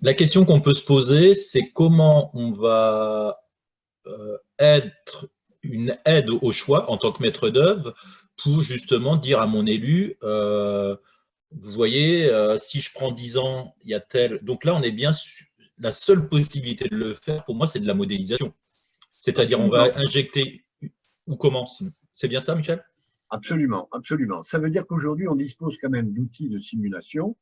La question qu'on peut se poser, c'est comment on va être une aide au choix en tant que maître d'œuvre pour justement dire à mon élu, vous voyez, si je prends 10 ans, il y a tel. Donc là, on est bien sur la seule possibilité de le faire, pour moi, c'est de la modélisation. C'est-à-dire, on Absolument, va injecter ou commence. C'est bien ça, Michel? absolument, absolument. Ça veut dire qu'aujourd'hui, on dispose quand même d'outils de simulation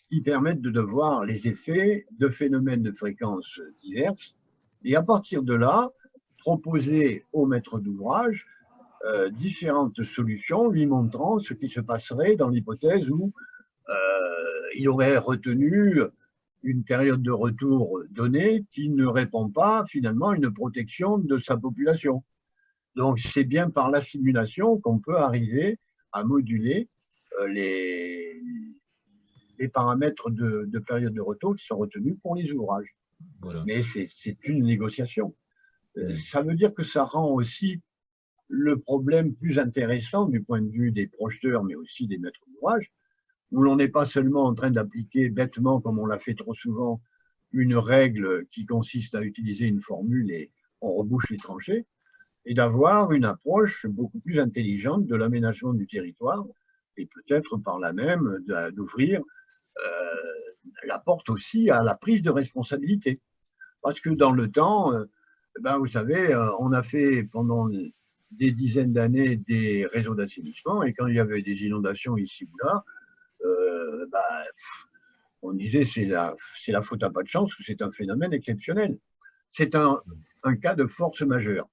qui permettent de voir les effets de phénomènes de fréquences diverses et à partir de là, proposer au maître d'ouvrage différentes solutions lui montrant ce qui se passerait dans l'hypothèse où il aurait retenu une période de retour donnée qui ne répond pas finalement à une protection de sa population. Donc c'est bien par la simulation qu'on peut arriver à moduler les, les paramètres de période de retour qui sont retenus pour les ouvrages. Voilà. Mais c'est une négociation. Mm. Ça veut dire que ça rend aussi le problème plus intéressant du point de vue des projeteurs, mais aussi des maîtres d'ouvrage, où l'on n'est pas seulement en train d'appliquer bêtement, comme on l'a fait trop souvent, une règle qui consiste à utiliser une formule et on rebouche les tranchées, et d'avoir une approche beaucoup plus intelligente de l'aménagement du territoire et peut-être par là même d'ouvrir la porte aussi à la prise de responsabilité. Parce que dans le temps, ben vous savez, on a fait pendant des dizaines d'années des réseaux d'assainissement et quand il y avait des inondations ici ou là, ben, on disait c'est la faute à pas de chance ou c'est un phénomène exceptionnel. C'est un cas de force majeure.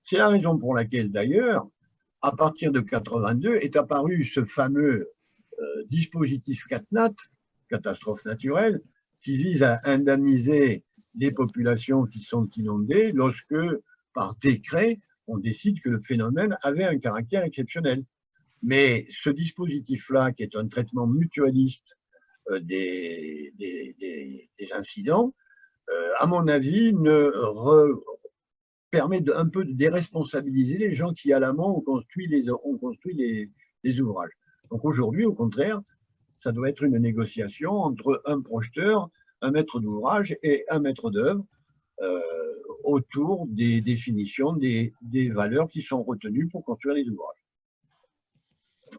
C'est la raison pour laquelle d'ailleurs, à partir de 82, est apparu ce fameux dispositif CatNat, catastrophe naturelle, qui vise à indemniser les populations qui sont inondées lorsque, par décret, on décide que le phénomène avait un caractère exceptionnel. Mais ce dispositif-là, qui est un traitement mutualiste des incidents, à mon avis, permet un peu de déresponsabiliser les gens qui, à l'amont, ont construit les ouvrages. Donc aujourd'hui, au contraire, ça doit être une négociation entre un projeteur, un maître d'ouvrage et un maître d'œuvre euh, autour des définitions des valeurs qui sont retenues pour construire les ouvrages.